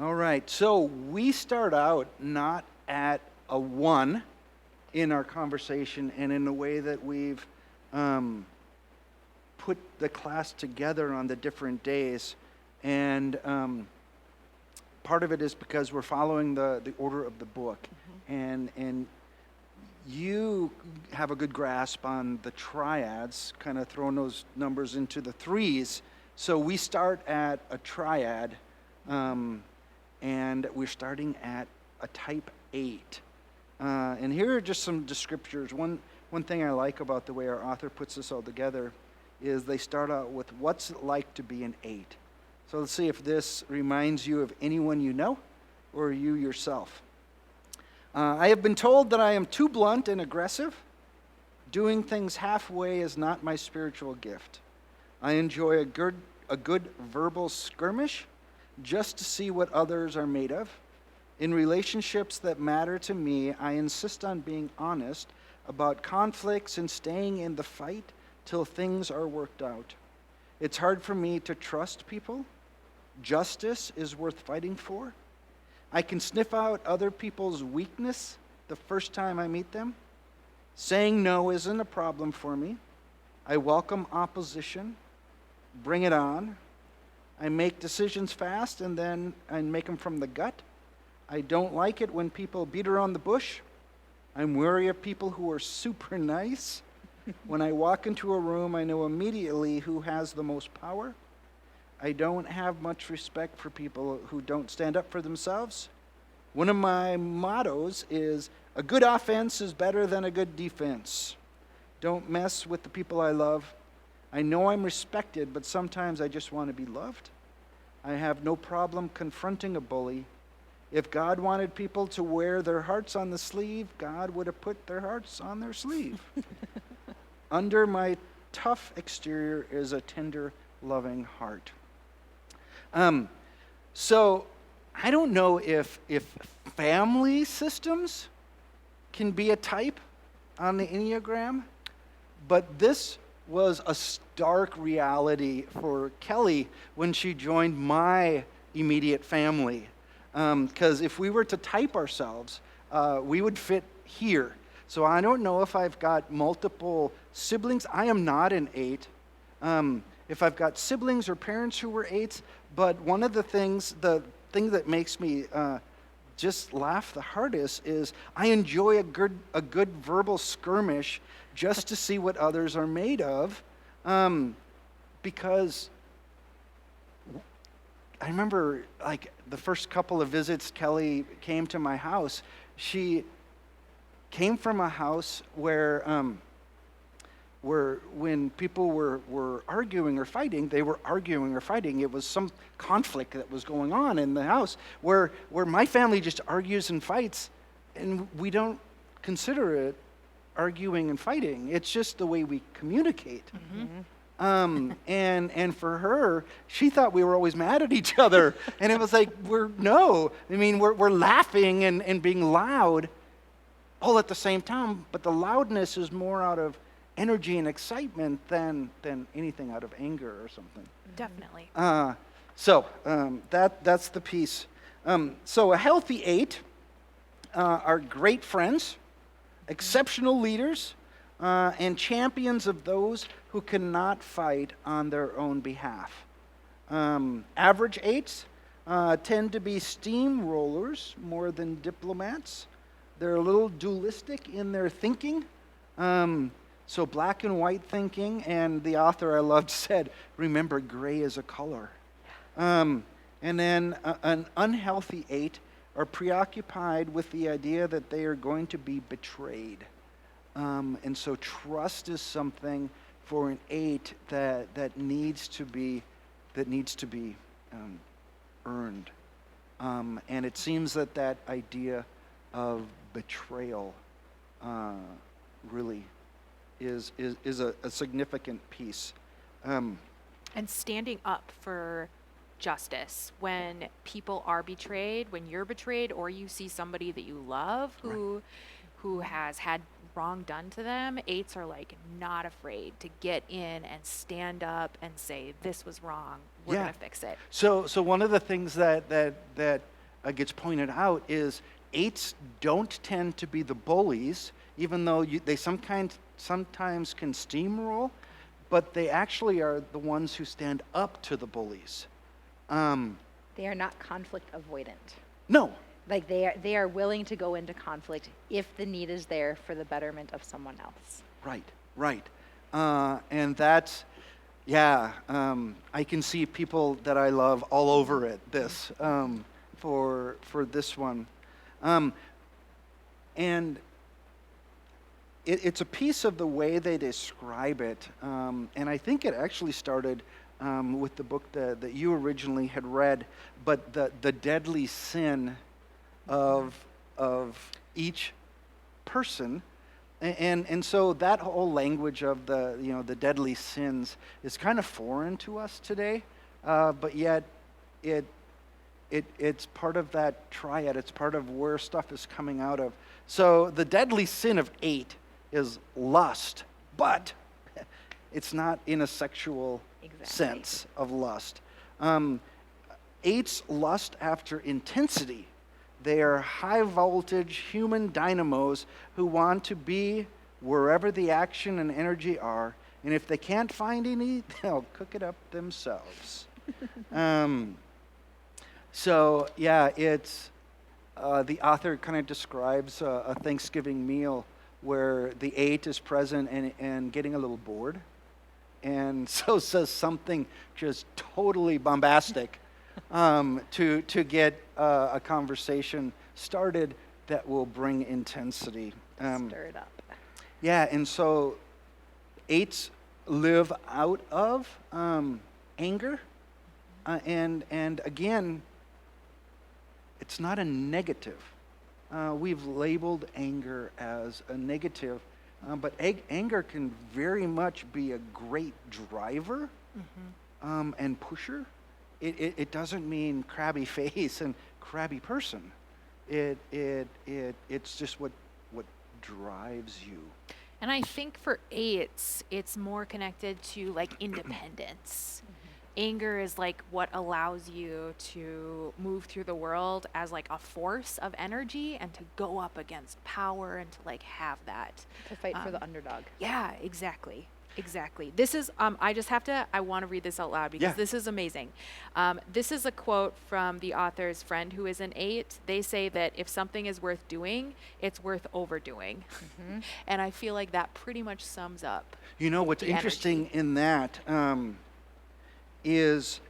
All right, so we start out not at a 1 in our conversation and in the way that we've put the class together on the different days. And part of it is because we're following the order of the book. And you have a good grasp on the triads, kind of throwing those numbers into the 3s. So we start at a triad, and we're starting at a type 8. And here are just some descriptors. One thing I like about the way our author puts this all together is they start out with, what's it like to be an 8? So let's see if this reminds you of anyone you know or you yourself. I have been told that I am too blunt and aggressive. Doing things halfway is not my spiritual gift. I enjoy a good verbal skirmish just to see what others are made of. In relationships that matter to me, I insist on being honest about conflicts and staying in the fight till things are worked out. It's hard for me to trust people. Justice is worth fighting for. I can sniff out other people's weakness the first time I meet them. Saying no isn't a problem for me. I welcome opposition. Bring it on. I make decisions fast and then I make them from the gut. I don't like it when people beat around the bush. I'm wary of people who are super nice. When I walk into a room, I know immediately who has the most power. I don't have much respect for people who don't stand up for themselves. One of my mottos is, a good offense is better than a good defense. Don't mess with the people I love. I know I'm respected, but sometimes I just want to be loved. I have no problem confronting a bully. If God wanted people to wear their hearts on the sleeve, God would have put their hearts on their sleeve. Under my tough exterior is a tender, loving heart. So I don't know if family systems can be a type on the Enneagram, but this was a stark reality for Kelly when she joined my immediate family. Because if we were to type ourselves, we would fit here. So I don't know if I've got multiple siblings. I am not an 8. If I've got siblings or parents who were 8s, but one of the things, the thing that makes me just laugh the hardest is I enjoy a good verbal skirmish just to see what others are made of, because I remember, like, the first couple of visits Kelly came to my house, she came from a house where when people were arguing or fighting, they were arguing or fighting. It was some conflict that was going on in the house where my family just argues and fights, and we don't consider it arguing and fighting. It's just the way we communicate. Mm-hmm. And for her, she thought we were always mad at each other. And it was like, we're laughing and being loud all at the same time, but the loudness is more out of energy and excitement than anything out of anger or something. Definitely. So that's the piece. So a healthy 8 are great friends, exceptional leaders, and champions of those who cannot fight on their own behalf. Average 8s tend to be steamrollers more than diplomats. They're a little dualistic in their thinking. So black and white thinking, and the author I loved said, remember, gray is a color. And then an unhealthy 8 are preoccupied with the idea that they are going to be betrayed. And so trust is something for an 8 that needs to be earned. And it seems that idea of betrayal really is a significant piece. And standing up for justice when people are betrayed, when you're betrayed, or you see somebody that you love who has had wrong done to them, 8s are like not afraid to get in and stand up and say, this was wrong. we're Yeah. going to fix it. So one of the things that gets pointed out is 8s don't tend to be the bullies, even though they sometimes can steamroll, but they actually are the ones who stand up to the bullies. They are not conflict avoidant. No, Like they are willing to go into conflict if the need is there for the betterment of someone else. right. And that's, yeah, I can see people that I love all over it, this, for this one. And it's a piece of the way they describe it. And I think it actually started with the book that you originally had read, but the deadly sin of each person. And so that whole language of the deadly sins is kind of foreign to us today, but yet it's part of that triad. It's part of where stuff is coming out of. So the deadly sin of 8 is lust, but it's not in a sexual sense of lust. 8s lust after intensity. They are high voltage human dynamos who want to be wherever the action and energy are, and if they can't find any, they'll cook it up themselves. So yeah, it's the author kind of describes a Thanksgiving meal where the 8 is present and getting a little bored, and so says something just totally bombastic to get a conversation started that will bring intensity. Stir it up. Yeah, and so 8s live out of anger, and again, it's not a negative. We've labeled anger as a negative, but anger can very much be a great driver and pusher. It doesn't mean crabby face and crabby person. It's just what drives you. And I think for 8s, it's more connected to like independence. Anger is like what allows you to move through the world as like a force of energy and to go up against power and to like have that. To fight for the underdog. Yeah, exactly. This is, I want to read this out loud because this is amazing. This is a quote from the author's friend who is an 8. They say that if something is worth doing, it's worth overdoing. And I feel like that pretty much sums up. You know, what's interesting in that is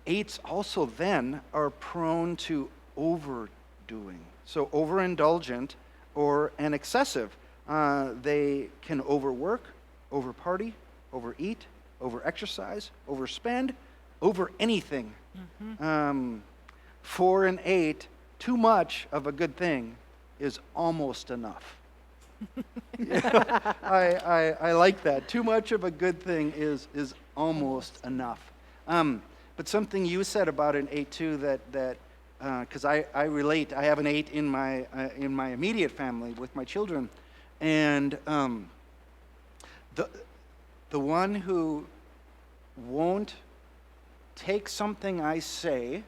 8s also then are prone to overdoing. So overindulgent or an excessive. They can overwork, overparty, overeat, overexercise, overspend, over anything. For an 8, too much of a good thing is almost enough. I like that. Too much of a good thing is almost enough. But something you said about an 8 too, that because I relate. I have an 8 in my immediate family with my children, and the one who won't take something I say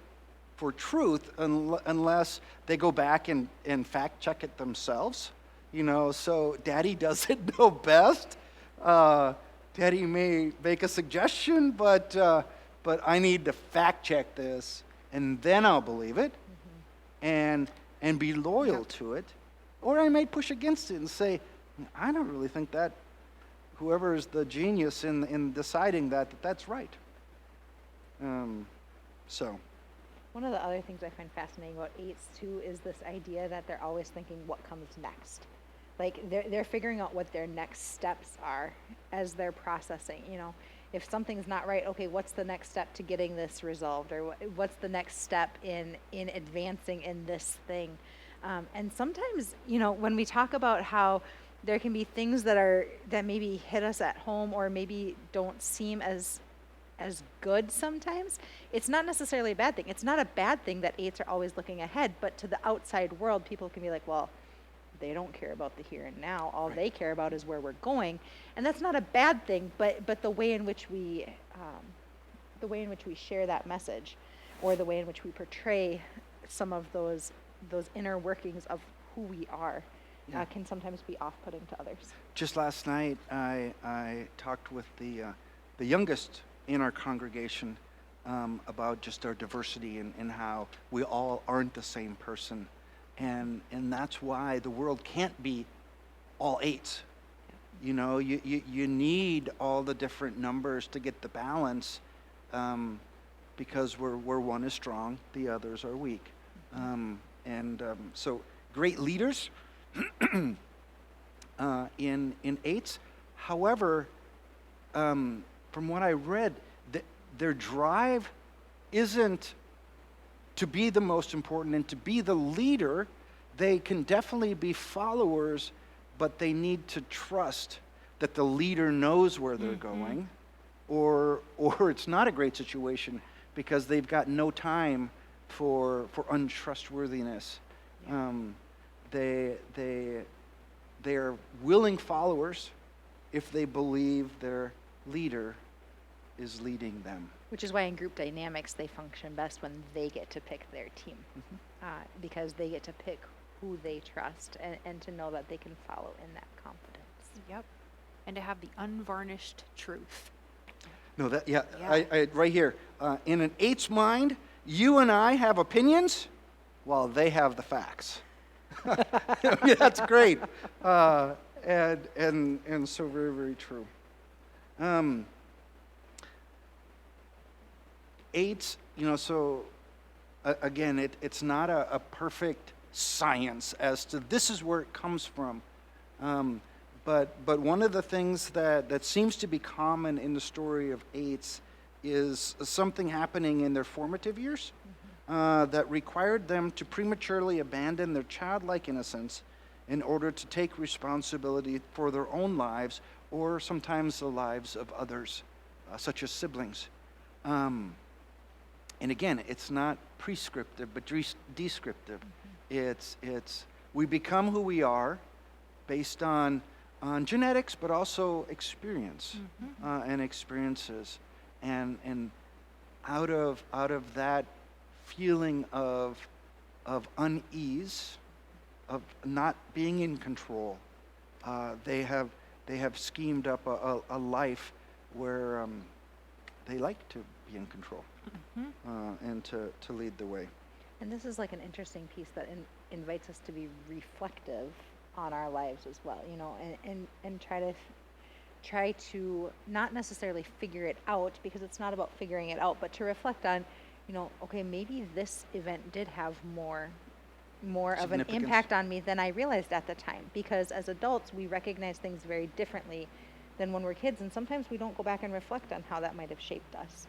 for truth unless they go back and fact check it themselves. You know, so Daddy doesn't know best. Daddy may make a suggestion, but I need to fact check this, and then I'll believe it, and be loyal to it. Or I may push against it and say, I don't really think that whoever is the genius in deciding that's right. So. One of the other things I find fascinating about 8s too is this idea that they're always thinking what comes next. Like they're figuring out what their next steps are as they're processing. You know, if something's not right, okay, what's the next step to getting this resolved, or what's the next step in advancing in this thing? And sometimes, you know, when we talk about how there can be things that maybe hit us at home or maybe don't seem as good sometimes, it's not necessarily a bad thing. It's not a bad thing that 8s are always looking ahead, but to the outside world, people can be like, well, they don't care about the here and now. All they care about is where we're going. And that's not a bad thing, but the way in which we the way in which we share that message, or the way in which we portray some of those inner workings of who we are, can sometimes be off-putting to others. Just last night, I talked with the youngest in our congregation about just our diversity and how we all aren't the same person. And that's why the world can't be all 8s. You know, you need all the different numbers to get the balance, because where one is strong, the others are weak. So great leaders in 8s. However, from what I read, their drive isn't to be the most important and to be the leader. They can definitely be followers, but they need to trust that the leader knows where they're going, or it's not a great situation because they've got no time for untrustworthiness. They are willing followers if they believe their leader is leading them. Which is why in group dynamics they function best when they get to pick their team, because they get to pick who they trust and to know that they can follow in that confidence. Yep. And to have the unvarnished truth. No, I right here. In an 8's mind, you and I have opinions while they have the facts. That's great. And so very, very true. 8's, so again, it's not a perfect science as to this is where it comes from. But one of the things that seems to be common in the story of 8's is something happening in their formative years that required them to prematurely abandon their childlike innocence in order to take responsibility for their own lives or sometimes the lives of others, such as siblings. And again, it's not prescriptive, but descriptive. It's we become who we are based on genetics, but also experience and experiences, and out of that feeling of unease, of not being in control, they have schemed up a life where they like to be in control and to lead the way. And this is like an interesting piece that invites us to be reflective on our lives as well, and try to not necessarily figure it out, because it's not about figuring it out, but to reflect on, okay, maybe this event did have more of an impact on me than I realized at the time, because as adults we recognize things very differently than when we're kids, and sometimes we don't go back and reflect on how that might have shaped us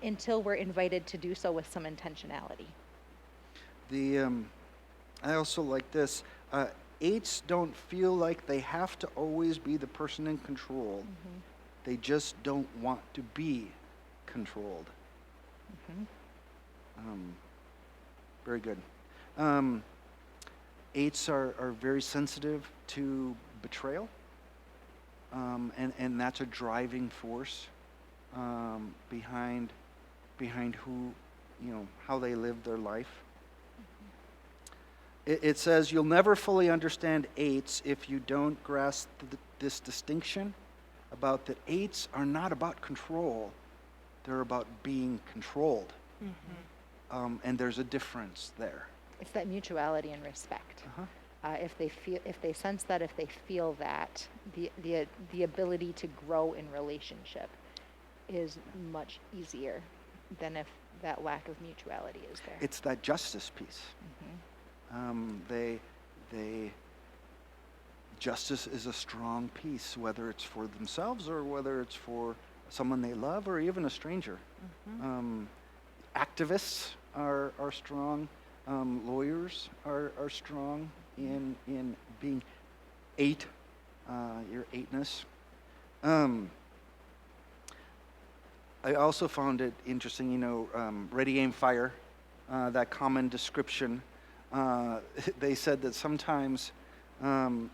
until we're invited to do so with some intentionality. I also like this. 8's don't feel like they have to always be the person in control. They just don't want to be controlled. Very good. 8's are very sensitive to betrayal, and that's a driving force behind who, how they live their life. It says, you'll never fully understand 8's if you don't grasp this distinction about that 8's are not about control. They're about being controlled. And there's a difference there. It's that mutuality and respect. If they sense that, if they feel that, the ability to grow in relationship is much easier than if that lack of mutuality is there. It's that justice piece. Justice is a strong piece, whether it's for themselves or whether it's for someone they love or even a stranger. Activists are strong. Lawyers are strong in being 8, your 8ness. I also found it interesting, ready, aim, fire, that common description. They said that sometimes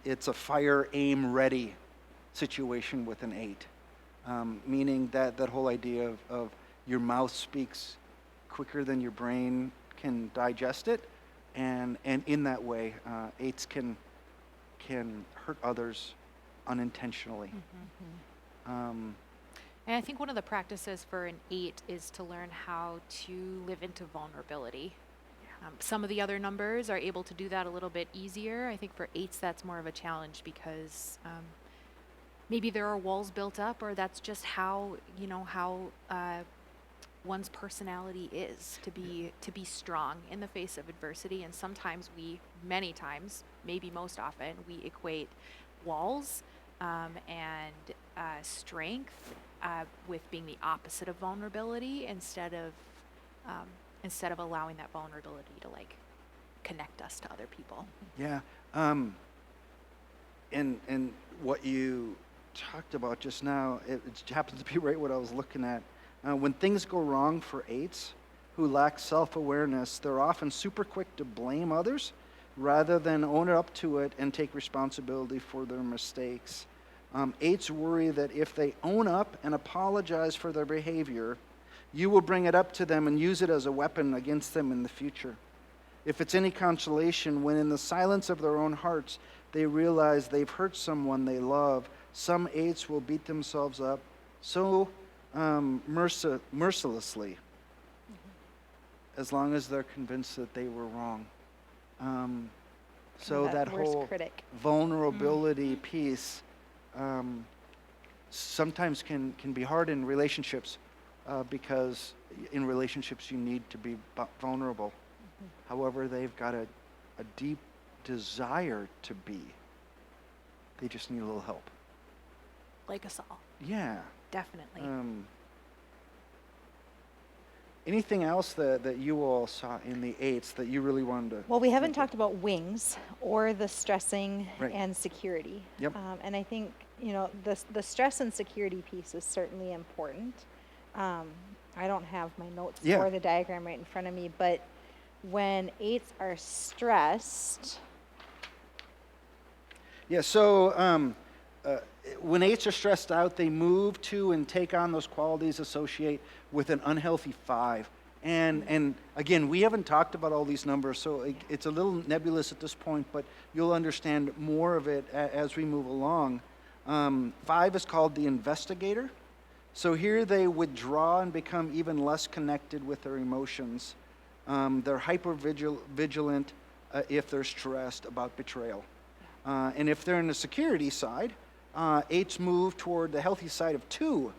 it's a fire, aim, ready situation with an 8, meaning that whole idea of your mouth speaks quicker than your brain can digest it, and in that way, eights can hurt others unintentionally. And I think one of the practices for an 8 is to learn how to live into vulnerability. Some of the other numbers are able to do that a little bit easier. I think for 8s that's more of a challenge because maybe there are walls built up, or that's just how one's personality is to be strong in the face of adversity. And sometimes many times, maybe most often, we equate walls and strength with being the opposite of vulnerability instead of allowing that vulnerability to like connect us to other people. Yeah. And what you talked about just now, it happens to be right what I was looking at. When things go wrong for 8s who lack self-awareness, they're often super quick to blame others rather than own up to it and take responsibility for their mistakes. 8s worry that if they own up and apologize for their behavior, you will bring it up to them and use it as a weapon against them in the future. If it's any consolation, when in the silence of their own hearts they realize they've hurt someone they love, some 8s will beat themselves up so mercilessly, as long as they're convinced that they were wrong. So that whole vulnerability piece sometimes can be hard in relationships because in relationships you need to be vulnerable. However, they've got a deep desire to be. They just need a little help. Like us all. Yeah. Definitely. Anything else that you all saw in the 8s that you really wanted to? Well, we haven't talked about wings or the stressing Right. and security. Yep. And I think, the stress and security piece is certainly important. I don't have my notes or the diagram right in front of me, but when 8s are stressed. Yeah, so when 8s are stressed out, they move to and take on those qualities associated with an unhealthy 5. And again, we haven't talked about all these numbers, so it's a little nebulous at this point, but you'll understand more of it as we move along. 5 is called the investigator. So here they withdraw and become even less connected with their emotions. They're hyper-vigilant if they're stressed about betrayal. And if they're in the security side, 8s move toward the healthy side of 2,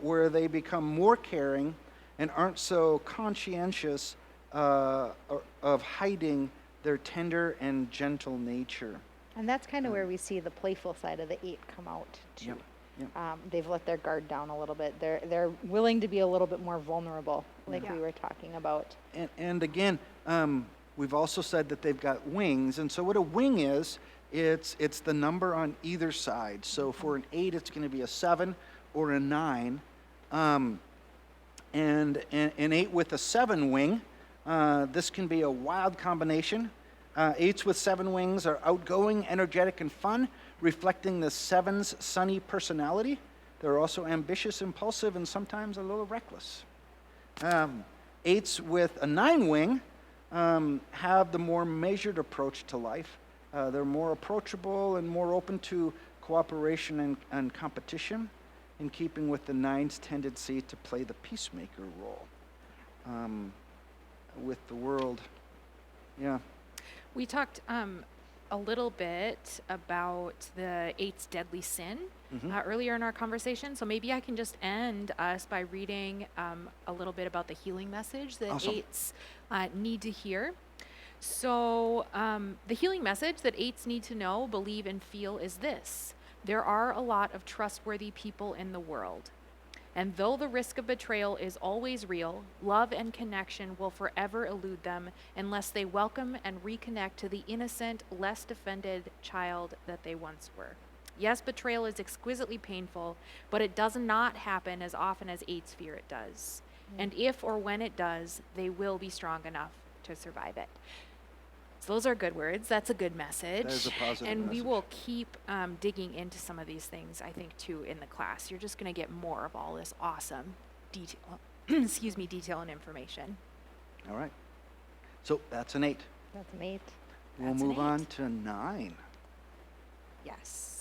where they become more caring and aren't so conscientious of hiding their tender and gentle nature. And that's kind of where we see the playful side of the 8 come out too. Yep. They've let their guard down a little bit. They're willing to be a little bit more vulnerable, like we were talking about. And again, we've also said that they've got wings. And so what a wing is, it's the number on either side. So for an 8, it's going to be a 7 or a 9. And an 8 with a 7 wing, this can be a wild combination. 8s with 7 wings are outgoing, energetic, and fun, reflecting the 7's sunny personality. They're also ambitious, impulsive, and sometimes a little reckless. 8s with a 9 wing have the more measured approach to life. They're more approachable and more open to cooperation and competition, in keeping with the 9's tendency to play the peacemaker role with the world. Yeah. We talked a little bit about the 8's deadly sin earlier in our conversation. So maybe I can just end us by reading a little bit about the healing message that Awesome. 8s need to hear. So the healing message that 8s need to know, believe, and feel is this: there are a lot of trustworthy people in the world. And though the risk of betrayal is always real, love and connection will forever elude them unless they welcome and reconnect to the innocent, less defended child that they once were. Yes, betrayal is exquisitely painful, but it does not happen as often as 8s fear it does. And if or when it does, they will be strong enough to survive it. So those are good words. That's a good message. That is a positive and message. we will keep digging into some of these things, I think, too, in the class. You're just going to get more of all this awesome detail, detail and information. All right. So that's an 8. That's an 8. We'll That's an move on 8. to 9. Yes.